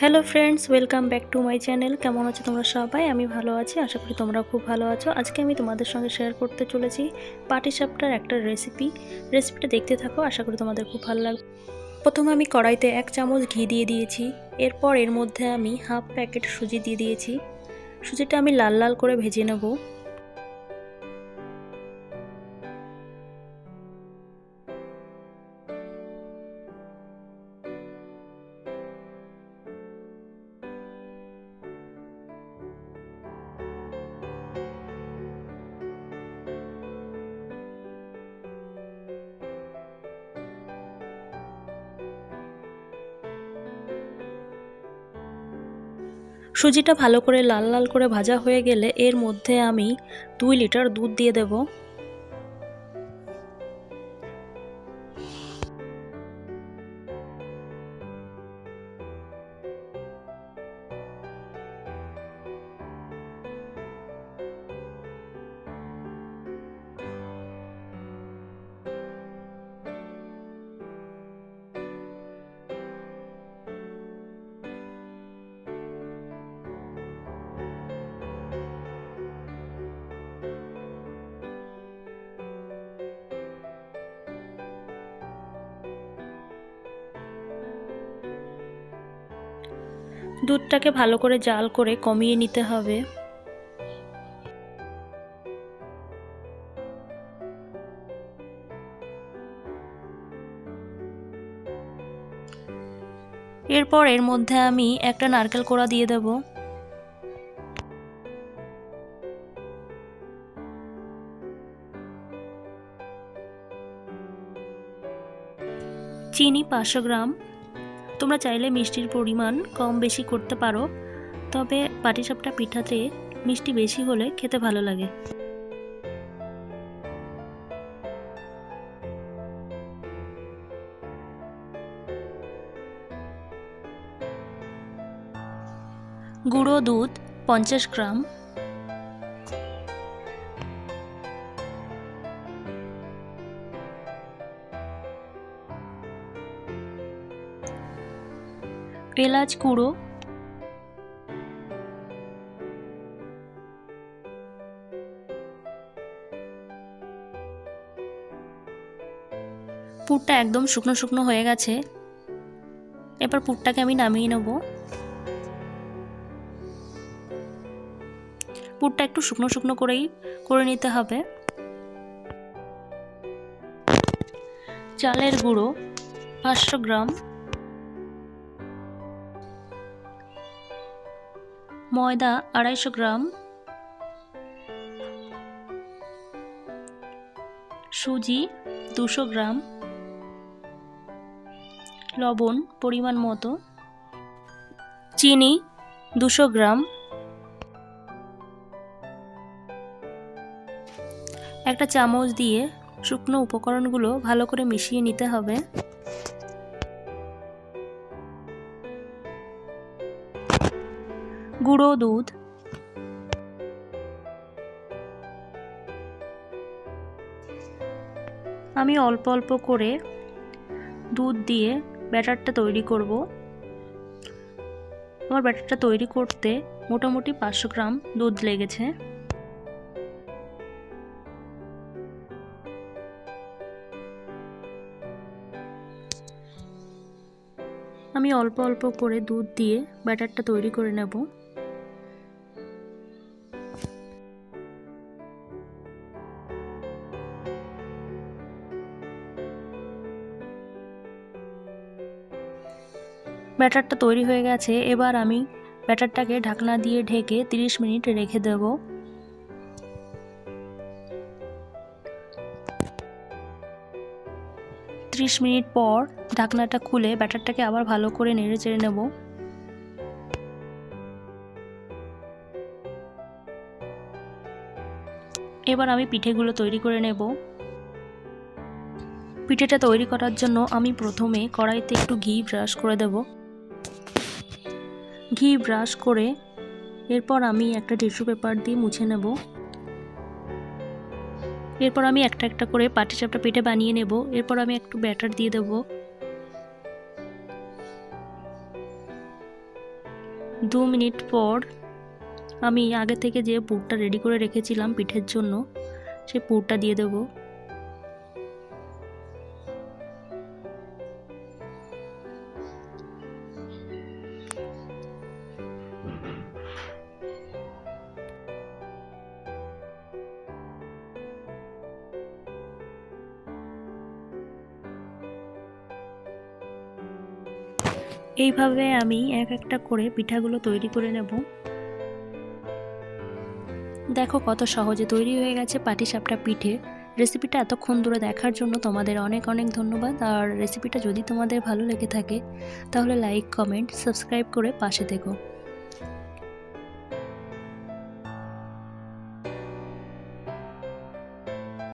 Hello friends, welcome back to my channel. কেমন আছো তোমরা সবাই? আমি ভালো আছি, আশা করি তোমরা খুব ভালো আছো। আজকে আমি তোমাদের সঙ্গে শেয়ার করতে চলেছি পাটিসাপটার একটা রেসিপিটা দেখতে থাকো, আশা করি তোমাদের খুব ভালো লাগবে। প্রথমে আমি কড়াইতে 1 চামচ ঘি দিয়ে দিয়েছি। এরপর এর মধ্যে আমি হাফ প্যাকেট সুজি দিয়ে দিয়েছি। সুজিটা আমি লাল লাল করে ভেজে নেব। সুজিটা ভালো করে লাল লাল করে ভাজা হয়ে গেলে এর মধ্যে আমি 2 লিটার দুধ দিয়ে দেব। দুধটাকে ভালো করে জাল করে কমিয়ে নিতে হবে। এরপর এর মধ্যে আমি একটা নারকেল কোড়া দিয়ে দেব। চিনি 500 গ্রাম। তোমরা চাইলে মিষ্টির পরিমাণ কম বেশি করতে পারো, তবে পাটিসাপটা পিঠাতে মিষ্টি বেশি হলে খেতে ভালো লাগে। গুঁড়ো দুধ 50 গ্রাম। এলাচ গুঁড়ো, পুরটা একদম শুকনো শুকনো হয়ে গেছে। এবার পুরটাকে আমি নামিয়ে নেব। পুরটা একটু শুকনো শুকনো করে নিতে হবে। চালের গুঁড়ো 500 গ্রাম, ময়দা 250 গ্রাম, সুজি 200 গ্রাম, লবণ পরিমাণ মতো, চিনি 200 গ্রাম। একটা চামচ দিয়ে শুকনো উপকরণগুলো ভালো করে মিশিয়ে নিতে হবে। গুঁড়ো দুধ, আমি অল্প অল্প করে দুধ দিয়ে ব্যাটারটা তৈরি করব। আমার ব্যাটারটা তৈরি করতে মোটামুটি 500 গ্রাম দুধ লেগেছে। আমি অল্প অল্প করে দুধ দিয়ে ব্যাটারটা তৈরি করে নেব। ব্যাটারটা তৈরি হয়ে গেছে। এবার আমি ব্যাটারটাকে ঢাকনা দিয়ে ঢেকে 30 মিনিট রেখে দেব। 30 মিনিট পর ঢাকনাটা খুলে ব্যাটারটাকে আবার ভালো করে নেড়ে চেড়ে নেব। এবার আমি পিঠেগুলো তৈরি করে নেব। পিঠেটা তৈরি করার জন্য আমি প্রথমে কড়াইতে একটু ঘি ব্রাশ করে দেব। ঘি ব্রাশ করে এরপর আমি একটা টিস্যু পেপার দিয়ে মুছে নেব। এরপর আমি একটা একটা করে পাটিসাপটা পিঠে বানিয়ে নেব। এরপর আমি একটু ব্যাটার দিয়ে দেব। 2 মিনিট পর আমি আগে থেকে যে পুরটা রেডি করে রেখেছিলাম পিঠের জন্য সেই পুরটা দিয়ে দেব। এইভাবে আমি এক একটা করে পিঠাগুলো তৈরি করে নেব। দেখো কত সহজে তৈরি হয়ে গেছে পাটিসাপটা পিঠে। রেসিপিটা এতক্ষণ ধরে দেখার জন্য তোমাদের অনেক অনেক ধন্যবাদ। আর রেসিপিটা যদি তোমাদের ভালো লেগে থাকে তাহলে লাইক, কমেন্ট, সাবস্ক্রাইব করে পাশে থেকো।